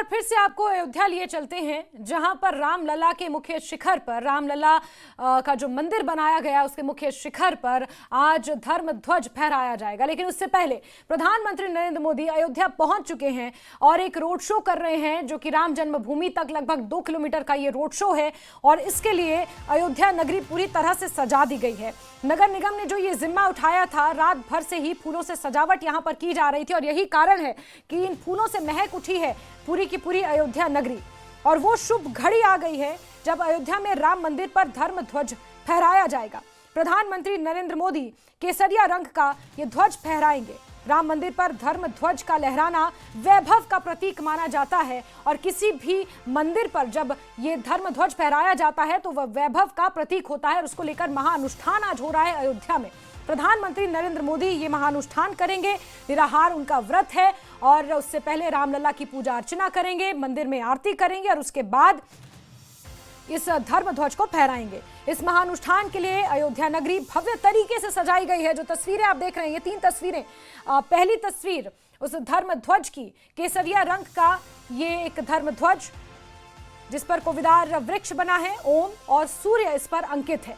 बार फिर से आपको अयोध्या लिए चलते हैं, जहां पर रामलला के मुख्य शिखर पर, रामलला का जो मंदिर बनाया गया उसके मुख्य शिखर पर आज धर्म ध्वज फहराया जाएगा। लेकिन उससे पहले प्रधानमंत्री नरेंद्र मोदी अयोध्या पहुंच चुके हैं और एक रोड शो कर रहे हैं, जो कि राम जन्मभूमि तक लगभग 2 किलोमीटर का ये रोड शो है। और इसके लिए अयोध्या नगरी पूरी तरह से सजा दी गई है। नगर निगम ने जो ये जिम्मा उठाया था, रात भर से ही फूलों से सजावट यहां पर की जा रही थी और यही कारण है कि इन फूलों से महक उठी है पूरी की पूरी अयोध्या नगरी। और वो शुभ घड़ी आ गई है जब अयोध्या में राम मंदिर पर धर्म ध्वज फहराया जाएगा। प्रधानमंत्री नरेंद्र मोदी केसरिया रंग का ये ध्वज फहराएंगे। राम मंदिर पर धर्म ध्वज का लहराना वैभव का प्रतीक माना जाता है और किसी भी मंदिर पर जब ये धर्म ध्वज फहराया जाता है तो वह वैभव का प्रतीक होता है और उसको लेकर महाअनुष्ठान आज हो रहा है अयोध्या में। प्रधानमंत्री नरेंद्र मोदी ये महाअनुष्ठान करेंगे। निराहार उनका व्रत है और उससे पहले रामलला की पूजा अर्चना करेंगे, मंदिर में आरती करेंगे और उसके बाद इस धर्म ध्वज को फहराएंगे। इस महाअनुष्ठान के लिए अयोध्या नगरी भव्य तरीके से सजाई गई है। जो तस्वीरें आप देख रहे हैं, ये 3 तस्वीरें। पहली तस्वीर उस धर्म ध्वज की, केसरिया रंग का ये एक धर्म ध्वज जिस पर कोविदार वृक्ष बना है, ओम और सूर्य इस पर अंकित है।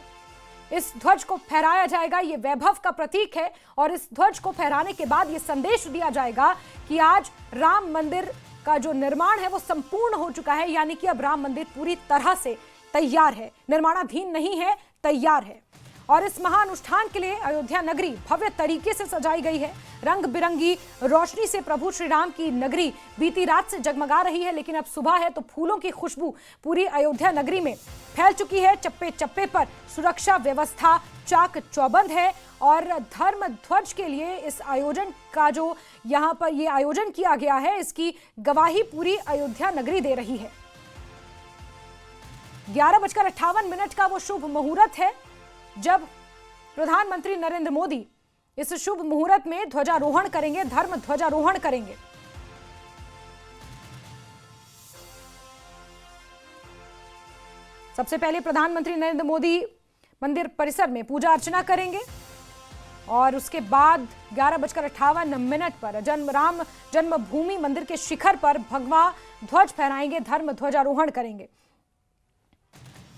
इस ध्वज को फहराया जाएगा, ये वैभव का प्रतीक है और इस ध्वज को फहराने के बाद ये संदेश दिया जाएगा कि आज राम मंदिर का जो निर्माण है वो संपूर्ण हो चुका है, यानी कि अब राम मंदिर पूरी तरह से तैयार है, निर्माणाधीन नहीं है, तैयार है। और इस महाअनुष्ठान के लिए अयोध्या नगरी भव्य तरीके से सजाई गई है। रंग बिरंगी रोशनी से प्रभु श्री राम की नगरी बीती रात से जगमगा रही है, लेकिन अब सुबह है तो फूलों की खुशबू पूरी अयोध्या नगरी में फैल चुकी है। चप्पे चप्पे पर सुरक्षा व्यवस्था चाक चौबंद है और धर्म ध्वज के लिए इस आयोजन का जो यहाँ पर ये आयोजन किया गया है, इसकी गवाही पूरी अयोध्या नगरी दे रही है। 11:58 का वो शुभ मुहूर्त है जब प्रधानमंत्री नरेंद्र मोदी इस शुभ मुहूर्त में ध्वजारोहण करेंगे, धर्म ध्वजारोहण करेंगे। सबसे पहले प्रधानमंत्री नरेंद्र मोदी मंदिर परिसर में पूजा अर्चना करेंगे और उसके बाद 11:58 पर राम जन्मभूमि मंदिर के शिखर पर भगवा ध्वज फहराएंगे, धर्म ध्वजारोहण करेंगे।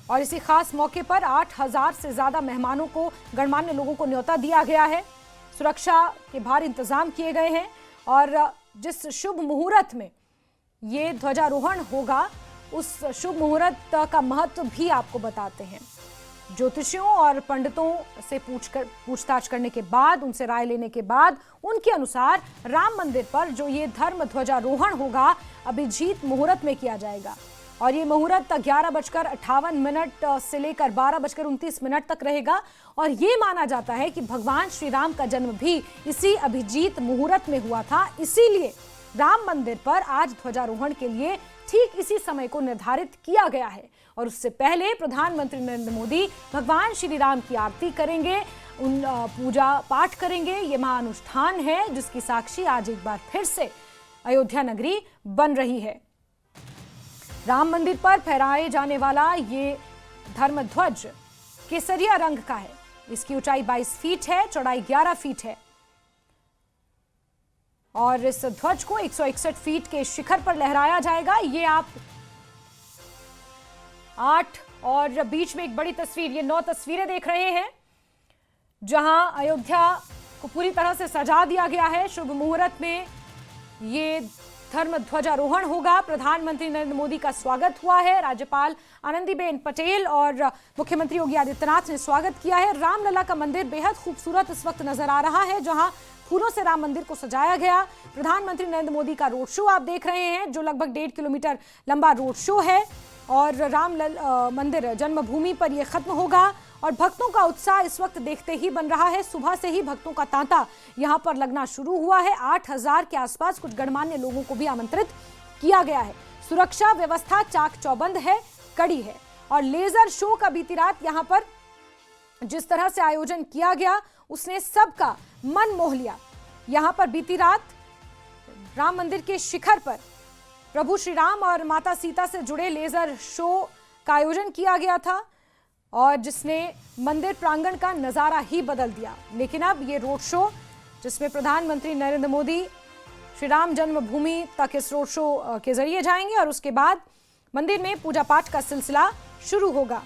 और इसी खास मौके पर 8000 से ज्यादा मेहमानों को, गणमान्य लोगों को न्योता दिया गया है। सुरक्षा के भारी इंतजाम किए गए हैं और जिस शुभ मुहूर्त में ये ध्वजारोहण होगा, उस शुभ मुहूर्त का महत्व भी आपको बताते हैं। ज्योतिषियों और पंडितों से पूछताछ करने के बाद, उनसे राय लेने के बाद, उनके अनुसार राम मंदिर पर जो ये धर्म ध्वजारोहण होगा, अभिजीत मुहूर्त में किया जाएगा और ये मुहूर्त 11:58 से लेकर 12:29 तक रहेगा। और ये माना जाता है कि भगवान श्री राम का जन्म भी इसी अभिजीत मुहूर्त में हुआ था, इसीलिए राम मंदिर पर आज ध्वजारोहण के लिए ठीक इसी समय को निर्धारित किया गया है। और उससे पहले प्रधानमंत्री नरेंद्र मोदी भगवान श्री राम की आरती करेंगे, उन पूजा पाठ करेंगे। ये महाअनुष्ठान है जिसकी साक्षी आज एक बार फिर से अयोध्या नगरी बन रही है। राम मंदिर पर फहराए जाने वाला ये धर्म ध्वज केसरिया रंग का है। इसकी ऊंचाई 22 फीट है, चौड़ाई 11 फीट है और इस ध्वज को 161 फीट के शिखर पर लहराया जाएगा। ये आप 8 और बीच में एक बड़ी तस्वीर, ये 9 तस्वीरें देख रहे हैं जहां अयोध्या को पूरी तरह से सजा दिया गया है। शुभ मुहूर्त में ये धर्म ध्वजारोहण होगा। प्रधानमंत्री नरेंद्र मोदी का स्वागत हुआ है। राज्यपाल आनंदीबेन पटेल और मुख्यमंत्री योगी आदित्यनाथ ने स्वागत किया है। रामलला का मंदिर बेहद खूबसूरत इस वक्त नजर आ रहा है, जहां फूलों से राम मंदिर को सजाया गया। प्रधानमंत्री नरेंद्र मोदी का रोड शो आप देख रहे हैं, जो लगभग 1.5 किलोमीटर लंबा रोड शो है और राम मंदिर जन्मभूमि पर यह खत्म होगा। और भक्तों का उत्साह इस वक्त देखते ही बन रहा है। सुबह से ही भक्तों का तांता यहां पर लगना शुरू हुआ है। 8000 के आसपास कुछ गणमान्य लोगों को भी आमंत्रित किया गया है। सुरक्षा व्यवस्था चाक चौबंद है, कड़ी है और लेजर शो का बीती रात यहां पर जिस तरह से आयोजन किया गया, उसने सबका मन मोह लिया। यहां पर बीती रात राम मंदिर के शिखर पर प्रभु श्री राम और माता सीता से जुड़े लेजर शो का आयोजन किया गया था और जिसने मंदिर प्रांगण का नजारा ही बदल दिया। लेकिन अब ये रोड शो, जिसमें प्रधानमंत्री नरेंद्र मोदी श्री राम जन्मभूमि तक इस रोड शो के जरिए जाएंगे और उसके बाद मंदिर में पूजा पाठ का सिलसिला शुरू होगा।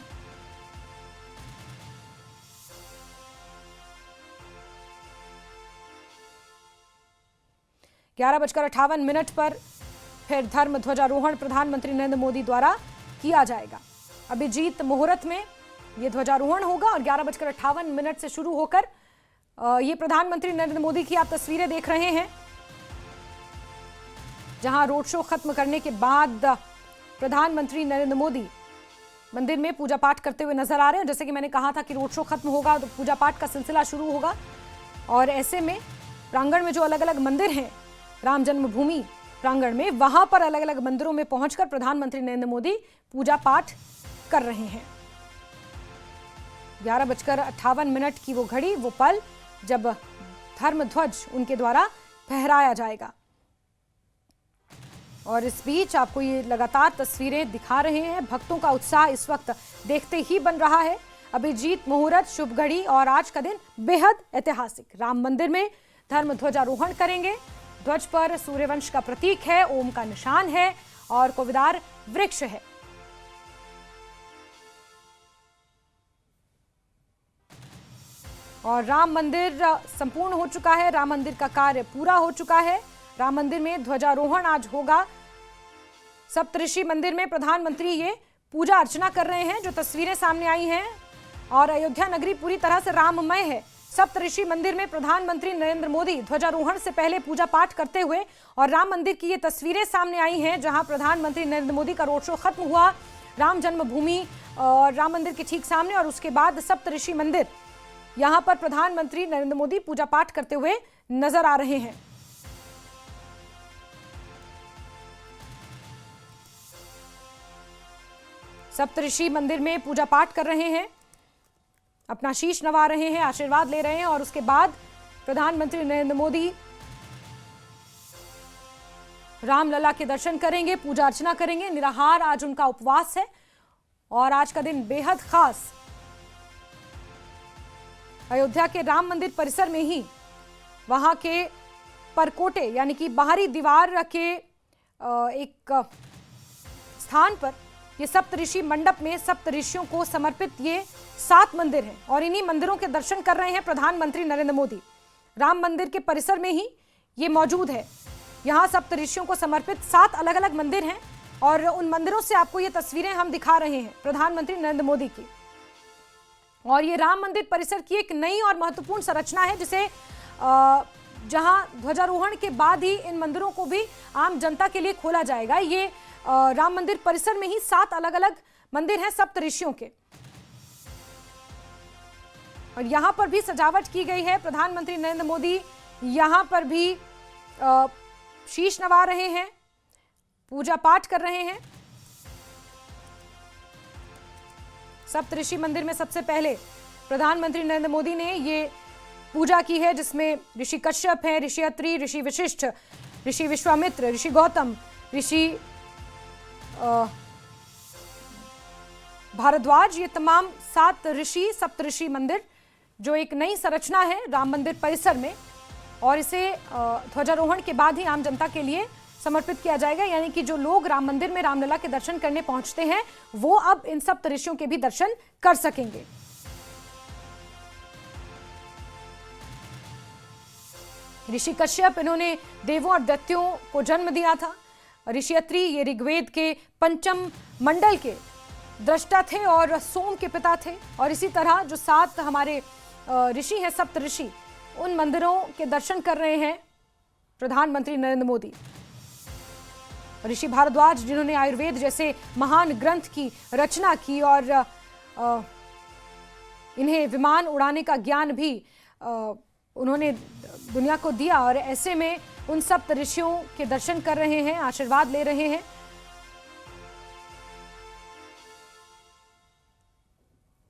ग्यारह बजकर 58 मिनट पर फिर धर्म ध्वजारोहण प्रधानमंत्री नरेंद्र मोदी द्वारा किया जाएगा। अभिजीत मुहूर्त में यह ध्वजारोहण होगा और 11:58 से शुरू होकर ये प्रधानमंत्री नरेंद्र मोदी की आप तस्वीरें देख रहे हैं, जहां रोड शो खत्म करने के बाद प्रधानमंत्री नरेंद्र मोदी मंदिर में पूजा पाठ करते हुए नजर आ रहे हैं। जैसे कि मैंने कहा था कि रोड शो खत्म होगा तो पूजा पाठ का सिलसिला शुरू होगा और ऐसे में प्रांगण में जो अलग अलग मंदिर हैं राम जन्मभूमि प्रांगण में, वहां पर अलग अलग मंदिरों में पहुंचकर प्रधानमंत्री नरेंद्र मोदी पूजा पाठ कर रहे हैं। 11:58 की वो घड़ी, वो पल जब धर्म ध्वज उनके द्वारा फहराया जाएगा। और इस बीच आपको ये लगातार तस्वीरें दिखा रहे हैं। भक्तों का उत्साह इस वक्त देखते ही बन रहा है। अभिजीत मुहूर्त, शुभ घड़ी और आज का दिन बेहद ऐतिहासिक। राम मंदिर में धर्म ध्वजारोहण करेंगे। ध्वज पर सूर्यवंश का प्रतीक है, ओम का निशान है और कोविदार वृक्ष है। और राम मंदिर संपूर्ण हो चुका है, राम मंदिर का कार्य पूरा हो चुका है। राम मंदिर में ध्वजारोहण आज होगा। सप्तऋषि मंदिर में प्रधानमंत्री ये पूजा अर्चना कर रहे हैं, जो तस्वीरें सामने आई हैं। और अयोध्या नगरी पूरी तरह से राममय है। सप्तऋषि मंदिर में प्रधानमंत्री नरेंद्र मोदी ध्वजारोहण से पहले पूजा पाठ करते हुए, और राम मंदिर की ये तस्वीरें सामने आई हैं, जहां प्रधानमंत्री नरेंद्र मोदी का रोड शो खत्म हुआ राम जन्मभूमि और राम मंदिर के ठीक सामने, और उसके बाद सप्तऋषि मंदिर, यहां पर प्रधानमंत्री नरेंद्र मोदी पूजा पाठ करते हुए नजर आ रहे हैं। सप्तऋषि मंदिर में पूजा पाठ कर रहे हैं, अपना शीश नवा रहे हैं, आशीर्वाद ले रहे हैं और उसके बाद प्रधानमंत्री नरेंद्र मोदी रामलला के दर्शन करेंगे, पूजा अर्चना करेंगे। निराहार आज उनका उपवास है और आज का दिन बेहद खास। अयोध्या के राम मंदिर परिसर में ही वहां के परकोटे यानी कि बाहरी दीवार के एक स्थान पर ये सप्तऋषि मंडप में सप्तऋषियों को समर्पित ये 7 मंदिर हैं और इन्हीं मंदिरों के दर्शन कर रहे हैं प्रधानमंत्री नरेंद्र मोदी। राम मंदिर के परिसर में ही ये मौजूद है। यहाँ सप्तऋषियों को समर्पित 7 अलग अलग मंदिर हैं और उन मंदिरों से आपको ये तस्वीरें हम दिखा रहे हैं प्रधानमंत्री नरेंद्र मोदी की। और ये राम मंदिर परिसर की एक नई और महत्वपूर्ण संरचना है, जिसे जहां ध्वजारोहण के बाद ही इन मंदिरों को भी आम जनता के लिए खोला जाएगा। ये राम मंदिर परिसर में ही 7 अलग अलग मंदिर हैं सप्तऋषियों के, और यहां पर भी सजावट की गई है। प्रधानमंत्री नरेंद्र मोदी यहां पर भी शीश नवा रहे हैं, पूजा पाठ कर रहे हैं। सप्तऋषि मंदिर में सबसे पहले प्रधानमंत्री नरेंद्र मोदी ने ये पूजा की है, जिसमें ऋषि कश्यप हैं, ऋषि अत्रि, ऋषि वशिष्ठ, ऋषि विश्वामित्र, ऋषि गौतम, ऋषि भारद्वाज, ये तमाम 7 ऋषि सप्तऋषि मंदिर, जो एक नई संरचना है राम मंदिर परिसर में, और इसे ध्वजारोहण के बाद ही आम जनता के लिए समर्पित किया जाएगा। यानी कि जो लोग राम मंदिर में रामलला के दर्शन करने पहुंचते हैं, वो अब इन सप्तऋषियों के भी दर्शन कर सकेंगे। ऋषि कश्यप, इन्होंने देवों और दैत्यों को जन्म दिया था। ऋषि अत्रि, ये ऋग्वेद के पंचम मंडल के दृष्टा थे और सोम के पिता थे। और इसी तरह जो 7 हमारे ऋषि हैं सप्तऋषि, उन मंदिरों के दर्शन कर रहे हैं प्रधानमंत्री नरेंद्र मोदी। ऋषि भारद्वाज, जिन्होंने आयुर्वेद जैसे महान ग्रंथ की रचना की और इन्हें विमान उड़ाने का ज्ञान भी उन्होंने दुनिया को दिया, और ऐसे में उन सप्तऋषियों के दर्शन कर रहे हैं, आशीर्वाद ले रहे हैं।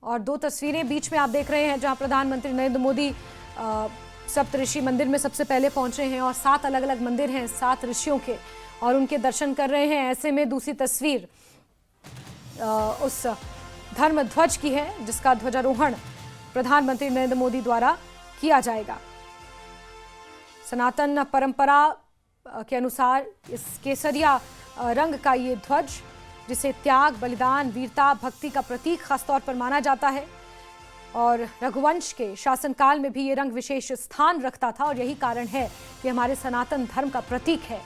और 2 तस्वीरें बीच में आप देख रहे हैं, जहां प्रधानमंत्री नरेंद्र मोदी सप्तऋषि मंदिर में सबसे पहले पहुंचे हैं और 7 अलग अलग मंदिर हैं 7 ऋषियों के, और उनके दर्शन कर रहे हैं। ऐसे में दूसरी तस्वीर उस धर्म ध्वज की है, जिसका ध्वजारोहण प्रधानमंत्री नरेंद्र मोदी द्वारा किया जाएगा। सनातन परंपरा के अनुसार इस केसरिया रंग का ये ध्वज, जिसे त्याग, बलिदान, वीरता, भक्ति का प्रतीक खासतौर पर माना जाता है, और रघुवंश के शासनकाल में भी ये रंग विशेष स्थान रखता था, और यही कारण है कि हमारे सनातन धर्म का प्रतीक है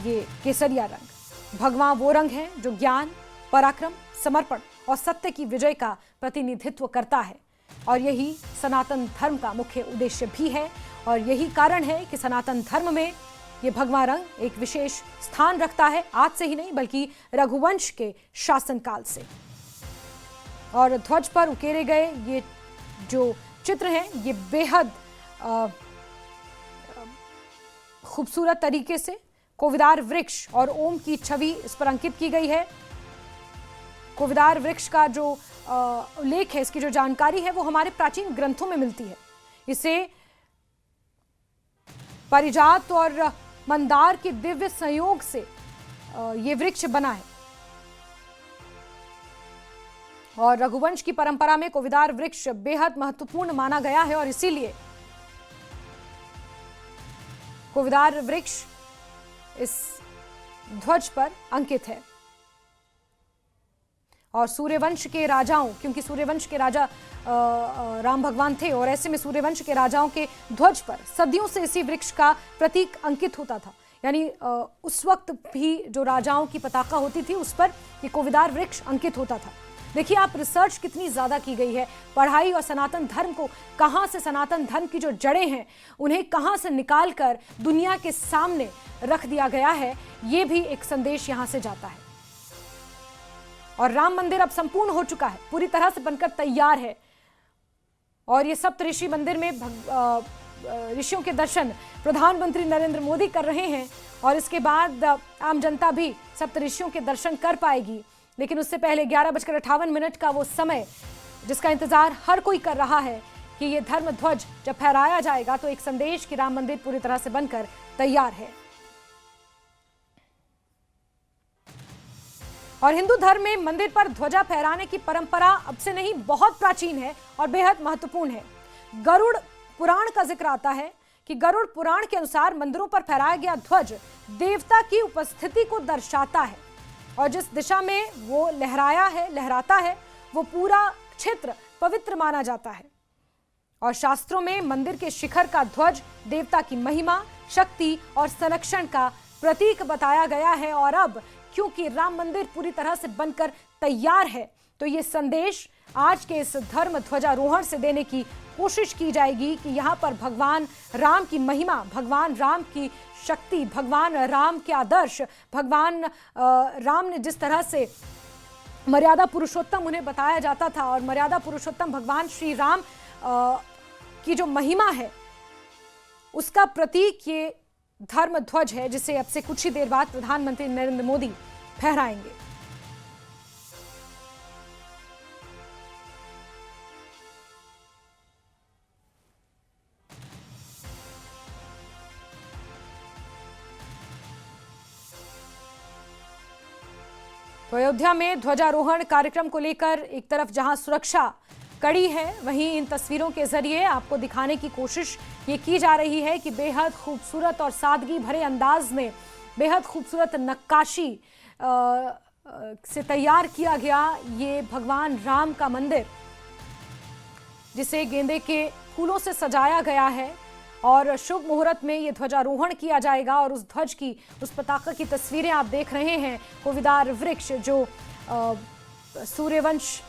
ये केसरिया रंग। भगवा वो रंग है जो ज्ञान, पराक्रम, समर्पण और सत्य की विजय का प्रतिनिधित्व करता है, और यही सनातन धर्म का मुख्य उद्देश्य भी है, और यही कारण है कि सनातन धर्म में ये भगवा रंग एक विशेष स्थान रखता है, आज से ही नहीं बल्कि रघुवंश के शासनकाल से। और ध्वज पर उकेरे गए ये जो चित्र हैं ये बेहद खूबसूरत तरीके से कोविदार वृक्ष और ओम की छवि इस पर अंकित की गई है। कोविदार वृक्ष का जो उल्लेख है, इसकी जो जानकारी है वो हमारे प्राचीन ग्रंथों में मिलती है। इसे पारिजात और मंदार के दिव्य संयोग से ये वृक्ष बना है, और रघुवंश की परंपरा में कोविदार वृक्ष बेहद महत्वपूर्ण माना गया है, और इसीलिए कोविदार वृक्ष इस ध्वज पर अंकित है। और सूर्यवंश के राजाओं, क्योंकि सूर्यवंश के राजा राम भगवान थे, और ऐसे में सूर्यवंश के राजाओं के ध्वज पर सदियों से इसी वृक्ष का प्रतीक अंकित होता था। यानी उस वक्त भी जो राजाओं की पताका होती थी उस पर ये कोविदार वृक्ष अंकित होता था। देखिए आप, रिसर्च कितनी ज़्यादा की गई है, पढ़ाई, और सनातन धर्म को कहाँ से, सनातन धर्म की जो जड़ें हैं उन्हें कहाँ से निकाल कर दुनिया के सामने रख दिया गया है, ये भी एक संदेश यहाँ से जाता है। और राम मंदिर अब संपूर्ण हो चुका है, पूरी तरह से बनकर तैयार है, और ये सप्तऋषि मंदिर में ऋषियों के दर्शन प्रधानमंत्री नरेंद्र मोदी कर रहे हैं, और इसके बाद आम जनता भी सप्तऋषियों के दर्शन कर पाएगी। लेकिन उससे पहले 11:58 का वो समय जिसका इंतजार हर कोई कर रहा है कि ये धर्म ध्वज जब फहराया जाएगा तो एक संदेश कि राम मंदिर पूरी तरह से बनकर तैयार है। और हिंदू धर्म में मंदिर पर ध्वजा फहराने की परंपरा अब से नहीं, बहुत प्राचीन है और बेहद महत्वपूर्ण है। गरुड़ पुराण का जिक्र आता है कि गरुड़ पुराण के अनुसार मंदिरों पर फहराया गया ध्वज देवता की उपस्थिति को दर्शाता है, और जिस दिशा में वो लहराता है वो पूरा क्षेत्र पवित्र माना जाता है। और शास्त्रों में मंदिर के शिखर का ध्वज देवता की महिमा, शक्ति और संरक्षण का प्रतीक बताया गया है। और अब क्योंकि राम मंदिर पूरी तरह से बनकर तैयार है, तो ये संदेश आज के इस धर्म ध्वजारोहण से देने की कोशिश की जाएगी कि यहाँ पर भगवान राम की महिमा, भगवान राम की शक्ति, भगवान राम के आदर्श, भगवान राम ने जिस तरह से मर्यादा पुरुषोत्तम उन्हें बताया जाता था, और मर्यादा पुरुषोत्तम भगवान श्री राम की जो महिमा है उसका प्रतीक ये धर्म ध्वज है, जिसे अब से कुछ ही देर बाद प्रधानमंत्री नरेंद्र मोदी फहराएंगे। तो अयोध्या में ध्वजारोहण कार्यक्रम को लेकर एक तरफ जहां सुरक्षा कड़ी है, वहीं इन तस्वीरों के जरिए आपको दिखाने की कोशिश ये की जा रही है कि बेहद खूबसूरत और सादगी भरे अंदाज में बेहद खूबसूरत नक्काशी से तैयार किया गया ये भगवान राम का मंदिर, जिसे गेंदे के फूलों से सजाया गया है। और शुभ मुहूर्त में ये ध्वजारोहण किया जाएगा, और उस ध्वज की, उस पताका की तस्वीरें आप देख रहे हैं। कोविदार वृक्ष जो सूर्यवंश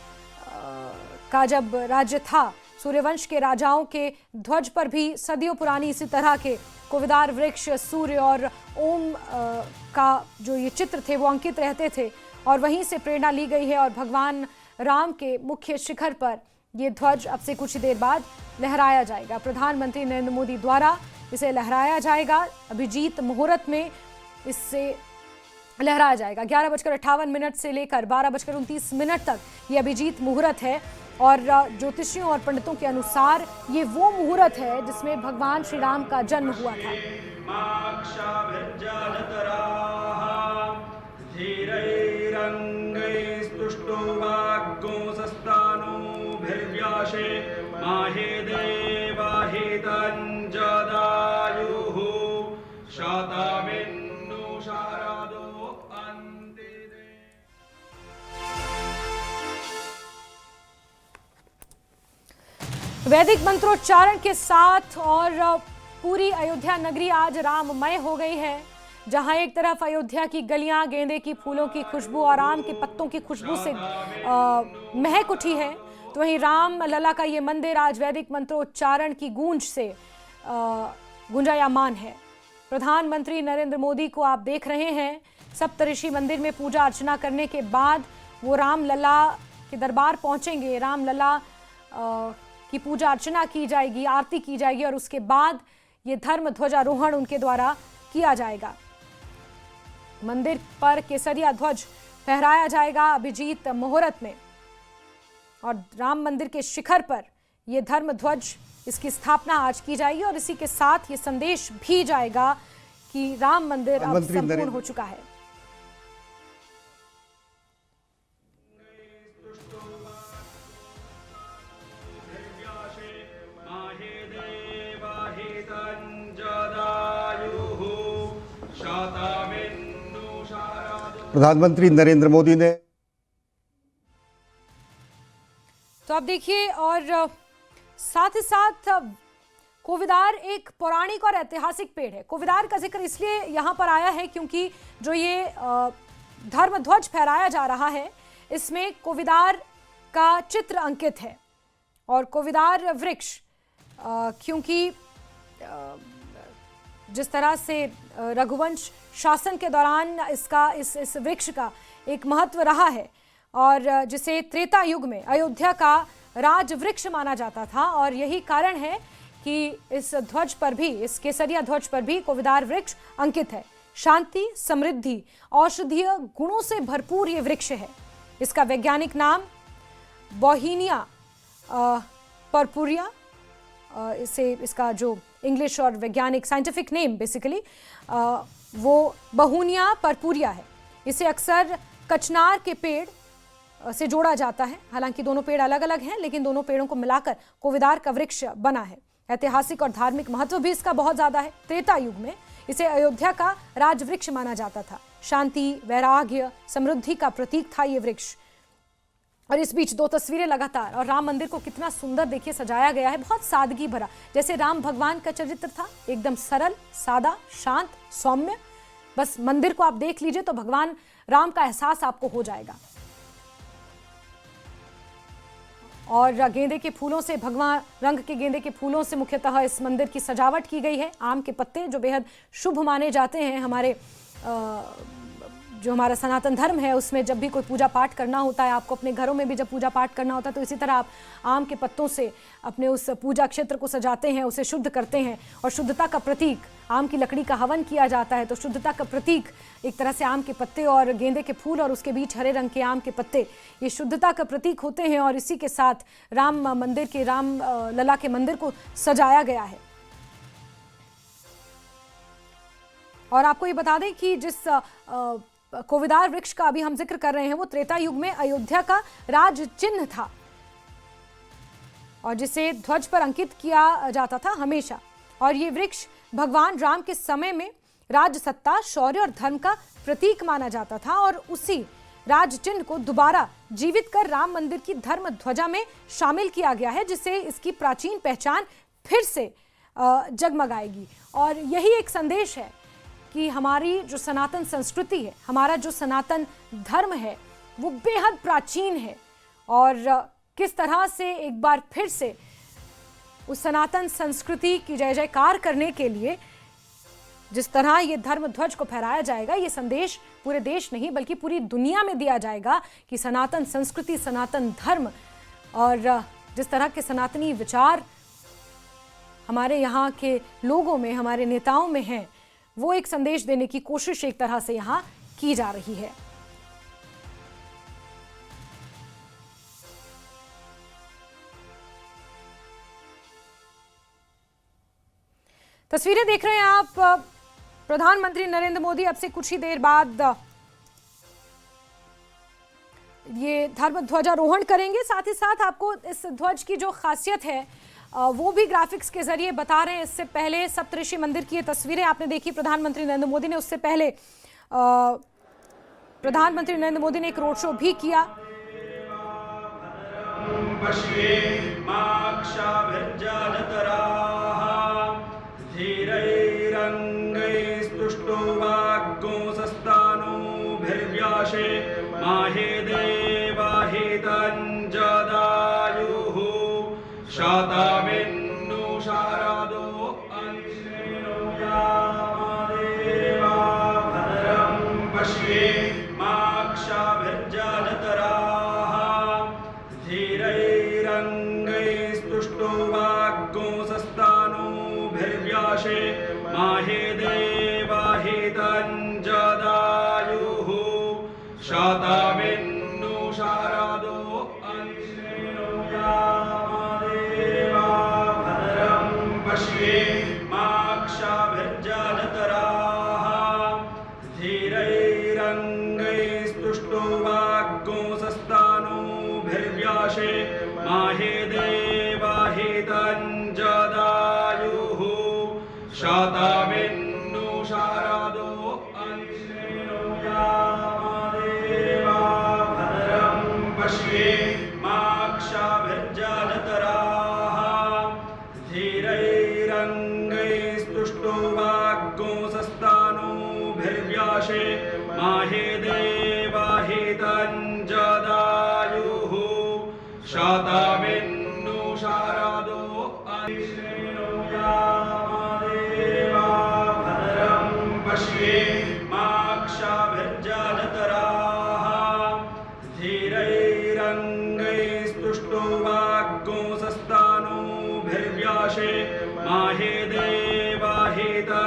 का जब राज्य था, सूर्यवंश के राजाओं के ध्वज पर भी सदियों पुरानी इसी तरह के कोविदार वृक्ष, सूर्य और ओम का जो ये चित्र थे वो अंकित रहते थे, और वहीं से प्रेरणा ली गई है। और भगवान राम के मुख्य शिखर पर ये ध्वज अब से कुछ ही देर बाद लहराया जाएगा। प्रधानमंत्री नरेंद्र मोदी द्वारा इसे लहराया जाएगा। अभिजीत मुहूर्त में इससे लहराया जाएगा। 11:58 से लेकर 12:29 तक ये अभिजीत मुहूर्त है, और ज्योतिषियों और पंडितों के अनुसार ये वो मुहूर्त है जिसमें भगवान श्री राम का जन्म हुआ था। माहे देवाहितं जदायुः शतमे वैदिक मंत्रोच्चारण के साथ और पूरी अयोध्या नगरी आज राममय हो गई है, जहां एक तरफ अयोध्या की गलियां गेंदे की फूलों की खुशबू और आम के पत्तों की खुशबू से महक उठी है, तो वहीं राम लला का ये मंदिर आज वैदिक मंत्रोच्चारण की गूंज से गुंजायमान है। प्रधानमंत्री नरेंद्र मोदी को आप देख रहे हैं, सप्तऋषि मंदिर में पूजा अर्चना करने के बाद वो रामलला के दरबार पहुंचेंगे। रामलला की पूजा अर्चना की जाएगी, आरती की जाएगी और उसके बाद ये धर्म ध्वजारोहण उनके द्वारा किया जाएगा। मंदिर पर केसरिया ध्वज फहराया जाएगा अभिजीत मुहूर्त में और राम मंदिर के शिखर पर यह धर्म ध्वज, इसकी स्थापना आज की जाएगी और इसी के साथ ये संदेश भी जाएगा कि राम मंदिर अब संपूर्ण हो चुका है। प्रधानमंत्री नरेंद्र मोदी ने तो आप देखिए, और साथ ही साथ कोविदार एक पौराणिक और ऐतिहासिक पेड़ है। कोविदार का जिक्र इसलिए यहाँ पर आया है क्योंकि जो ये धर्म ध्वज फहराया जा रहा है, इसमें कोविदार का चित्र अंकित है और कोविदार वृक्ष, क्योंकि जिस तरह से रघुवंश शासन के दौरान इस वृक्ष का एक महत्व रहा है और जिसे त्रेता युग में अयोध्या का राज वृक्ष माना जाता था, और यही कारण है कि इस ध्वज पर भी, इस केसरिया ध्वज पर भी कोविदार वृक्ष अंकित है। शांति, समृद्धि, औषधीय गुणों से भरपूर ये वृक्ष है। इसका वैज्ञानिक नाम बोहीनिया पर्पुरिया, इसका जो इंग्लिश और वैज्ञानिक साइंटिफिक नेम बेसिकली वो बहुनिया पर्पुरिया है। इसे अक्सर कचनार के पेड़ से जोड़ा जाता है। हालांकि दोनों पेड़ अलग अलग हैं, लेकिन दोनों पेड़ों को मिलाकर कोविदार का वृक्ष बना है। ऐतिहासिक और धार्मिक महत्व भी इसका बहुत ज्यादा है। त्रेता युग में इसे अयोध्या का राजवृक्ष माना जाता था। शांति, वैराग्य, समृद्धि का प्रतीक था ये वृक्ष। और इस बीच दो तस्वीरें लगातार, और राम मंदिर को कितना सुंदर देखिए सजाया गया है, बहुत सादगी भरा, जैसे राम भगवान का चरित्र था, एकदम सरल, सादा, शांत, सौम्य। बस मंदिर को आप देख लीजिए तो भगवान राम का एहसास आपको हो जाएगा। और गेंदे के फूलों से, भगवा रंग के गेंदे के फूलों से मुख्यतः इस मंदिर की सजावट की गई है। आम के पत्ते जो बेहद शुभ माने जाते हैं, हमारे जो हमारा सनातन धर्म है उसमें जब भी कोई पूजा पाठ करना होता है, आपको अपने घरों में भी जब पूजा पाठ करना होता है तो इसी तरह आप आम के पत्तों से अपने उस पूजा क्षेत्र को सजाते हैं, उसे शुद्ध करते हैं। और शुद्धता का प्रतीक, आम की लकड़ी का हवन किया जाता है, तो शुद्धता का प्रतीक एक तरह से आम के पत्ते और गेंदे के फूल और उसके बीच हरे रंग के आम के पत्ते, ये शुद्धता का प्रतीक होते हैं। और इसी के साथ राम मंदिर के, राम लला के मंदिर को सजाया गया है। और आपको ये बता दें कि जिस कोविदार वृक्ष का अभी हम जिक्र कर रहे हैं, वो त्रेता युग में अयोध्या का राज चिन्ह था और जिसे ध्वज पर अंकित किया जाता था हमेशा। और ये वृक्ष भगवान राम के समय में राज सत्ता, शौर्य और धर्म का प्रतीक माना जाता था और उसी राज चिन्ह को दोबारा जीवित कर राम मंदिर की धर्म ध्वजा में शामिल किया गया है, जिससे इसकी प्राचीन पहचान फिर से जगमगाएगी। और यही एक संदेश है कि हमारी जो सनातन संस्कृति है, हमारा जो सनातन धर्म है, वो बेहद प्राचीन है और किस तरह से एक बार फिर से उस सनातन संस्कृति की जय जयकार करने के लिए जिस तरह ये धर्म ध्वज को फहराया जाएगा, ये संदेश पूरे देश नहीं बल्कि पूरी दुनिया में दिया जाएगा कि सनातन संस्कृति, सनातन धर्म और जिस तरह के सनातनी विचार हमारे यहाँ के लोगों में, हमारे नेताओं में हैं, वो एक संदेश देने की कोशिश एक तरह से यहाँ की जा रही है। तस्वीरें देख रहे हैं आप, प्रधानमंत्री नरेंद्र मोदी अब से कुछ ही देर बाद ये धर्म ध्वजारोहण करेंगे। साथ ही साथ आपको इस ध्वज की जो खासियत है वो भी ग्राफिक्स के जरिए बता रहे हैं। इससे पहले सप्तऋषि मंदिर की ये तस्वीरें आपने देखी प्रधानमंत्री नरेंद्र मोदी ने, उससे पहले प्रधानमंत्री नरेंद्र मोदी ने एक रोड शो भी किया। धीरैरङ्गैस्तुष्टो वाग्गोंसस्तानोभिर्व्याशे माहे देवाहितञ्जदायुः शतमिन्नु शारदो अनिशेनो यामदेवा भद्रं पश्येमाक्षाभिर्जनतराः धीरैरङ्गैस्तुष्टो वाग्गोंसस्तानोभिर्व्याशे माहे देवाहितञ्जदायुः शतमिन्नु शारदो अनिशेनो यामदेवा भद्रं पश्येमाक्षाभिर्जनतराः धीरैरङ्गैस्तुष्टो वाग्गोंसस्तानोभिर्व्याशे माहे देवाहितञ्जदायुः शतमिन्नु शारदो अनिशेनो यामदेवा भद्रं पश्येमाक्षाभिर्जनतराः धीरैरङ्गैस्तुष्टो वाग्गोंसस्तानोभिर्व्याशे माहे देवाहितञ्जदायुः शतमिन्नु शारदो अनिशेनो यामदेवा भद्रं पश्येमाक्षाभिर्जनतराः धीरैरङ्गैस्तुष्टो वाग्गोंसस्तानोभिर्व्याशे माहे देवाहितञ्जदायुः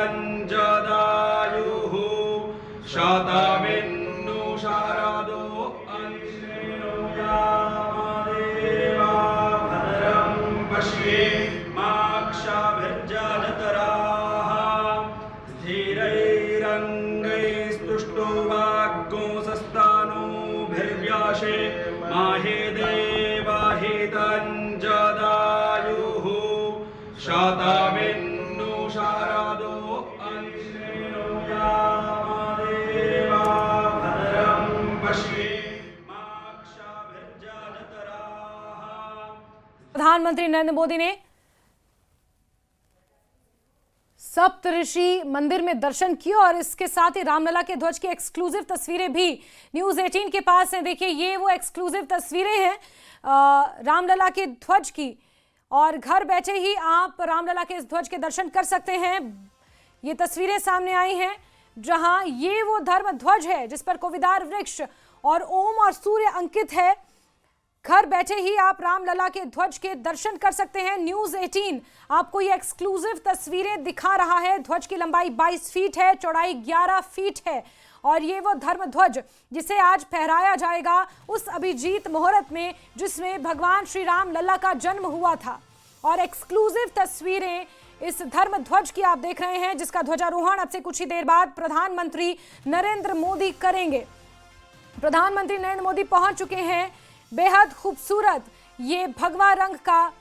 शतमिन्नु शारदो अनिशेनो यामदेवा भद्रं पश्येमाक्षाभिर्जनतराः धीरैरङ्गैस्तुष्टो वाग्गोंसस्तानोभिर्व्याशे माहे देवाहितञ्जदायुः शतमिन्नु शारदो अनिशेनो यामदेवा भद्रं पश्येमाक्षाभिर्जनतराः। प्रधानमंत्री नरेंद्र मोदी ने सप्तऋषि मंदिर में दर्शन किए और इसके साथ ही रामलला के ध्वज की एक्सक्लूसिव तस्वीरें भी न्यूज 18 के पास हैं। देखिए, ये वो एक्सक्लूसिव तस्वीरें हैं रामलला के ध्वज की, और घर बैठे ही आप रामलला के इस ध्वज के दर्शन कर सकते हैं। ये तस्वीरें सामने आई हैं जहां ये वो धर्म ध्वज है जिस पर कोविदार वृक्ष और ओम और सूर्य अंकित है। घर बैठे ही आप रामलला के ध्वज के दर्शन कर सकते हैं। न्यूज 18 आपको ये एक्सक्लूसिव तस्वीरें दिखा रहा है। ध्वज की लंबाई 22 फीट है, चौड़ाई 11 फीट है, और ये वो धर्म ध्वज जिसे आज फहराया जाएगा उस अभिजीत मुहूर्त में जिसमें भगवान श्री राम लला का जन्म हुआ था। और एक्सक्लूसिव तस्वीरें इस धर्म ध्वज की आप देख रहे हैं, जिसका ध्वजारोहण अब से कुछ ही देर बाद प्रधानमंत्री नरेंद्र मोदी करेंगे। प्रधानमंत्री नरेंद्र मोदी पहुंच चुके हैं। बेहद खूबसूरत ये भगवा रंग का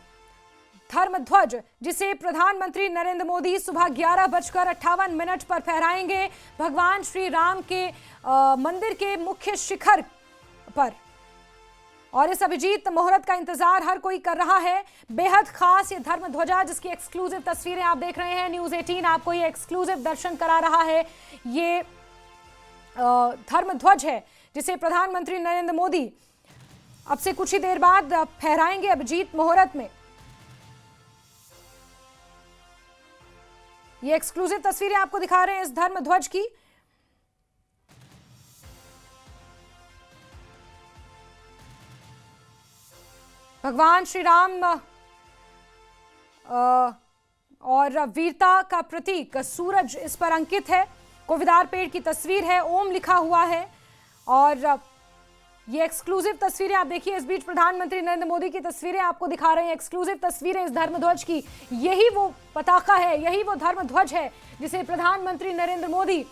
धर्म ध्वज जिसे प्रधानमंत्री नरेंद्र मोदी सुबह 11:58 पर फहराएंगे भगवान श्री राम के मंदिर के मुख्य शिखर पर। और इस अभिजीत मुहूर्त का इंतजार हर कोई कर रहा है। बेहद खास ये धर्म ध्वजा जिसकी एक्सक्लूसिव तस्वीरें आप देख रहे हैं। न्यूज 18 आपको ये एक्सक्लूसिव दर्शन करा रहा है। ये धर्म ध्वज है जिसे प्रधानमंत्री नरेंद्र मोदी अब से कुछ ही देर बाद फहराएंगे अभिजीत मुहूर्त में। ये एक्सक्लूसिव तस्वीरें आपको दिखा रहे हैं इस धर्म ध्वज की। भगवान श्री राम और वीरता का प्रतीक सूरज इस पर अंकित है। कोविदार पेड़ की तस्वीर है, ओम लिखा हुआ है। और ये एक्सक्लूसिव तस्वीरें आप देखिए। इस बीच प्रधानमंत्री नरेंद्र मोदी की तस्वीरें आपको दिखा रहे हैं, एक्सक्लूसिव तस्वीरें इस धर्म ध्वज की। यही वो पताका है, यही वो धर्म ध्वज है जिसे प्रधानमंत्री नरेंद्र मोदी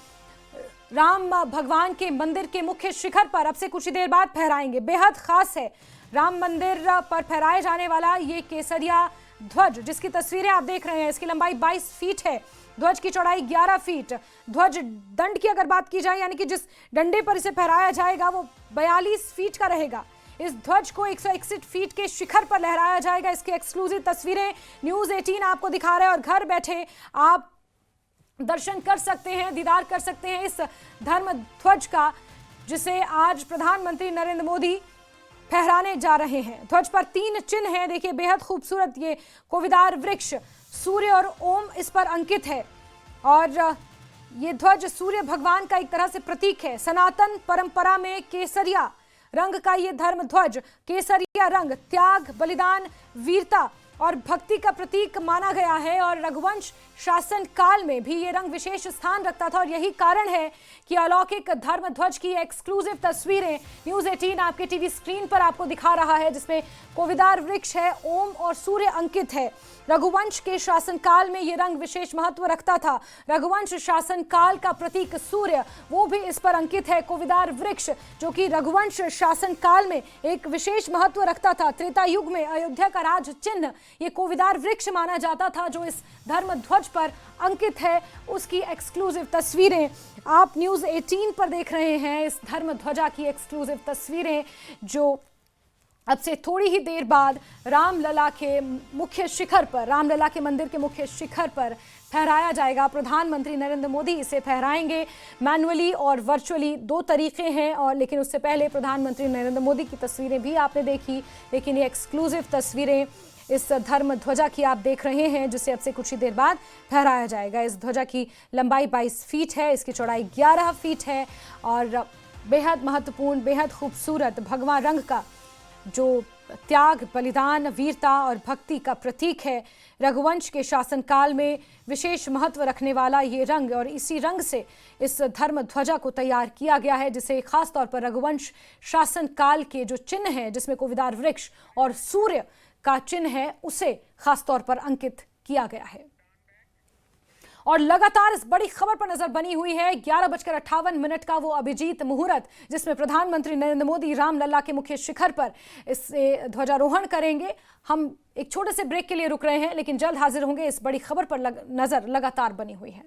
राम भगवान के मंदिर के मुख्य शिखर पर अब से कुछ ही देर बाद फहराएंगे। बेहद खास है राम मंदिर पर फहराए जाने वाला ये केसरिया ध्वज जिसकी तस्वीरें आप देख रहे हैं। इसकी लंबाई 22 फीट है, ध्वज की चौड़ाई 11 फीट। ध्वज दंड की अगर बात की जाए यानी कि जिस डंडे पर इसे फहराया जाएगा वो 42 फीट का रहेगा। इस ध्वज को 161 फीट के शिखर पर लहराया जाएगा। इसकी एक्सक्लूसिव तस्वीरें न्यूज़ 18 आपको दिखा रहा है और घर बैठे आप दर्शन कर सकते हैं, दीदार कर सकते हैं इस धर्म ध्वज का, जिसे आज प्रधानमंत्री नरेंद्र मोदी फहराने जा रहे हैं। ध्वज पर 3 चिन्ह हैं, देखिए बेहद खूबसूरत। ये कोविदार वृक्ष, सूर्य और ओम इस पर अंकित है और ये ध्वज सूर्य भगवान का एक तरह से प्रतीक है। सनातन परंपरा में केसरिया रंग का ये धर्म ध्वज, केसरिया रंग त्याग, बलिदान, वीरता और भक्ति का प्रतीक माना गया है और रघुवंश शासन काल में भी ये रंग विशेष स्थान रखता था और यही कारण है कि अलौकिक धर्म ध्वज की एक्सक्लूसिव तस्वीरें न्यूज़ 18 आपके टीवी स्क्रीन पर आपको दिखा रहा है, जिसमें कोविदार वृक्ष है, ओम और सूर्य अंकित है। रघुवंश के शासन काल में ये रंग विशेष महत्व रखता था। रघुवंश शासन काल का प्रतीक सूर्य वो भी इस पर अंकित है। कोविदार वृक्ष जो कि रघुवंश शासन काल में एक विशेष महत्व रखता था। त्रेता युग में अयोध्या का राज चिन्ह ये कोविदार वृक्ष माना जाता था, जो इस धर्म ध्वज पर अंकित है। उसकी एक्सक्लूसिव तस्वीरें आप न्यूज़ 18 पर देख रहे हैं। इस धर्म ध्वजा की एक्सक्लूसिव तस्वीरें जो अब से थोड़ी ही देर बाद रामलला के मुख्य शिखर पर, रामलला के मंदिर के मुख्य शिखर पर फहराया जाएगा। प्रधानमंत्री नरेंद्र मोदी इसे फहराएंगे। मैनुअली और वर्चुअली 2 तरीके हैं और लेकिन उससे पहले प्रधानमंत्री नरेंद्र मोदी की तस्वीरें भी आपने देखी, लेकिन ये एक्सक्लूसिव तस्वीरें इस धर्म ध्वजा की आप देख रहे हैं, जिसे अब से कुछ ही देर बाद फहराया जाएगा। इस ध्वजा की लंबाई 22 फीट है, इसकी चौड़ाई 11 फीट है और बेहद महत्वपूर्ण, बेहद खूबसूरत भगवा रंग का जो त्याग, बलिदान, वीरता और भक्ति का प्रतीक है। रघुवंश के शासनकाल में विशेष महत्व रखने वाला ये रंग और इसी रंग से इस धर्म ध्वजा को तैयार किया गया है, जिसे खास तौर पर रघुवंश शासनकाल के जो चिन्ह है, जिसमें कोविदार वृक्ष और सूर्य का चिन्ह है, उसे खास तौर पर अंकित किया गया है। और लगातार इस बड़ी खबर पर नजर बनी हुई है 11:58 का वो अभिजीत मुहूर्त, जिसमें प्रधानमंत्री नरेंद्र मोदी रामलला के मुख्य शिखर पर इससे ध्वजारोहण करेंगे। हम एक छोटे से ब्रेक के लिए रुक रहे हैं, लेकिन जल्द हाजिर होंगे। इस बड़ी खबर पर नजर लगातार बनी हुई है।